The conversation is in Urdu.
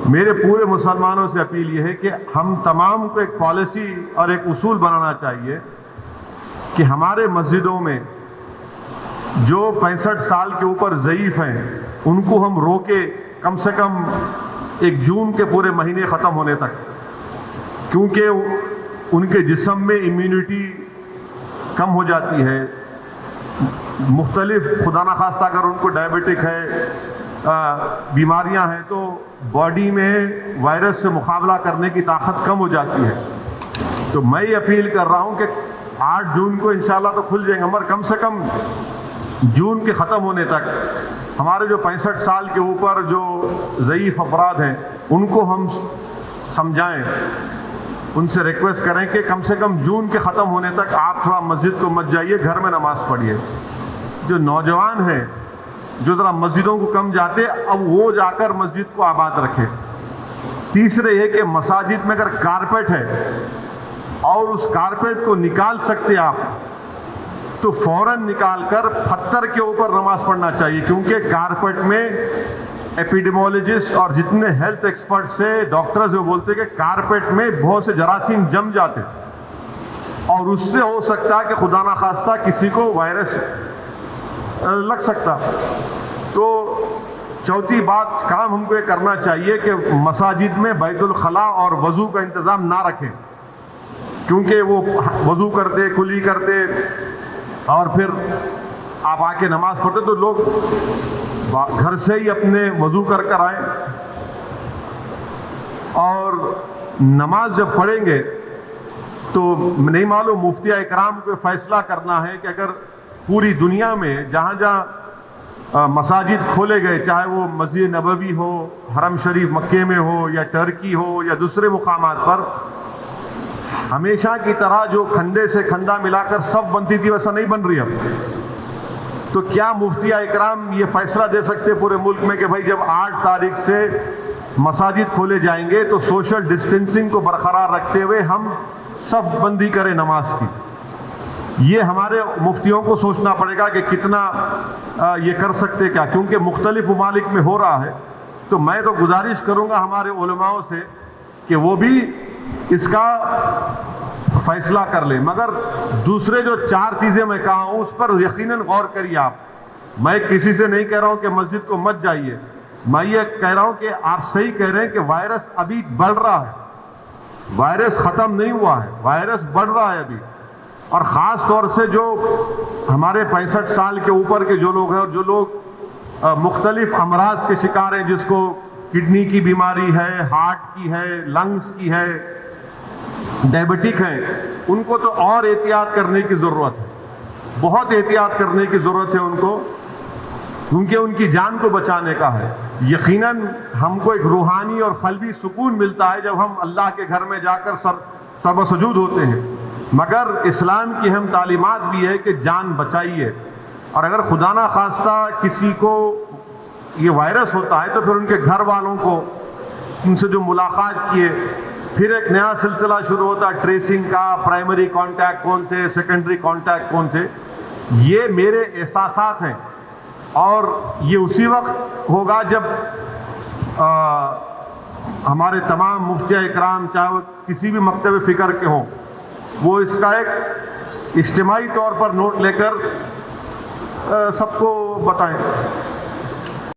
میرے پورے مسلمانوں سے اپیل یہ ہے کہ ہم تمام کو ایک پالیسی اور ایک اصول بنانا چاہیے کہ ہمارے مسجدوں میں جو 65 سال کے اوپر ضعیف ہیں ان کو ہم روکے کم سے کم 1 جون کے پورے مہینے ختم ہونے تک، کیونکہ ان کے جسم میں امیونٹی کم ہو جاتی ہے، مختلف خدا نخواستہ اگر ان کو ڈائبٹک ہے، بیماریاں ہیں، تو باڈی میں وائرس سے مقابلہ کرنے کی طاقت کم ہو جاتی ہے۔ تو میں یہ اپیل کر رہا ہوں کہ 8 جون کو انشاءاللہ تو کھل جائیں گے، مگر کم سے کم جون کے ختم ہونے تک ہمارے جو 65 سال کے اوپر جو ضعیف افراد ہیں ان کو ہم سمجھائیں، ان سے ریکویسٹ کریں کہ کم سے کم جون کے ختم ہونے تک آپ تھوڑا مسجد کو مت جائیے، گھر میں نماز پڑھیے۔ جو نوجوان ہیں جو ذرا مسجدوں کو کم جاتے، اب وہ جا کر مسجد کو آباد رکھے۔ تیسرے یہ کہ مساجد میں اگر کارپیٹ ہے اور اس کارپیٹ کو نکال سکتے آپ تو فوراً نکال کر پتھر کے اوپر نماز پڑھنا چاہیے، کیونکہ کارپیٹ میں ایپیڈیمولوجسٹ اور جتنے ہیلتھ ایکسپرٹ سے ڈاکٹرز وہ بولتے ہیں کہ کارپیٹ میں بہت سے جراثیم جم جاتے اور اس سے ہو سکتا ہے کہ خدا نخواستہ کسی کو وائرس لگ سکتا۔ تو چوتھی بات کام ہم کو یہ کرنا چاہیے کہ مساجد میں بیت الخلاء اور وضو کا انتظام نہ رکھیں، کیونکہ وہ وضو کرتے، کلی کرتے اور پھر آپ آ کے نماز پڑھتے تو لوگ گھر سے ہی اپنے وضو کر آئیں، اور نماز جب پڑھیں گے تو نہیں معلوم مفتی اکرام کو فیصلہ کرنا ہے کہ اگر پوری دنیا میں جہاں جہاں مساجد کھولے گئے، چاہے وہ مسجد نبوی ہو، حرم شریف مکے میں ہو یا ٹرکی ہو یا دوسرے مقامات پر، ہمیشہ کی طرح جو کھندے سے کھندا ملا کر سب بنتی تھی ویسا نہیں بن رہی اب۔ تو کیا مفتی اکرام یہ فیصلہ دے سکتے پورے ملک میں کہ بھائی جب 8 تاریخ سے مساجد کھولے جائیں گے تو سوشل ڈسٹینسنگ کو برقرار رکھتے ہوئے ہم سب بندی کریں نماز کی؟ یہ ہمارے مفتیوں کو سوچنا پڑے گا کہ کتنا یہ کر سکتے کیا، کیونکہ مختلف ممالک میں ہو رہا ہے۔ تو میں تو گزارش کروں گا ہمارے علماء سے کہ وہ بھی اس کا فیصلہ کر لیں، مگر دوسرے جو 4 چیزیں میں کہا ہوں اس پر یقیناً غور کریے آپ۔ میں کسی سے نہیں کہہ رہا ہوں کہ مسجد کو مت جائیے، میں یہ کہہ رہا ہوں کہ آپ صحیح کہہ رہے ہیں کہ وائرس ابھی بڑھ رہا ہے، وائرس ختم نہیں ہوا ہے، وائرس بڑھ رہا ہے ابھی، اور خاص طور سے جو ہمارے 65 سال کے اوپر کے جو لوگ ہیں اور جو لوگ مختلف امراض کے شکار ہیں، جس کو کڈنی کی بیماری ہے، ہارٹ کی ہے، لنگز کی ہے، ڈائبٹک ہیں، ان کو تو اور احتیاط کرنے کی ضرورت ہے، بہت احتیاط کرنے کی ضرورت ہے ان کو، کیونکہ ان کی جان کو بچانے کا ہے۔ یقیناً ہم کو ایک روحانی اور قلبی سکون ملتا ہے جب ہم اللہ کے گھر میں جا کر سر سجود ہوتے ہیں، مگر اسلام کی اہم تعلیمات بھی ہے کہ جان بچائیے، اور اگر خدا نہ خواستہ کسی کو یہ وائرس ہوتا ہے تو پھر ان کے گھر والوں کو ان سے جو ملاقات کیے، پھر ایک نیا سلسلہ شروع ہوتا ہے ٹریسنگ کا، پرائمری کانٹیکٹ کون تھے، سیکنڈری کانٹیکٹ کون تھے۔ یہ میرے احساسات ہیں، اور یہ اسی وقت ہوگا جب ہمارے تمام مفتی اکرام چاہے وہ کسی بھی مکتب فکر کے ہوں، وہ اس کا ایک اجتماعی طور پر نوٹ لے کر سب کو بتائیں۔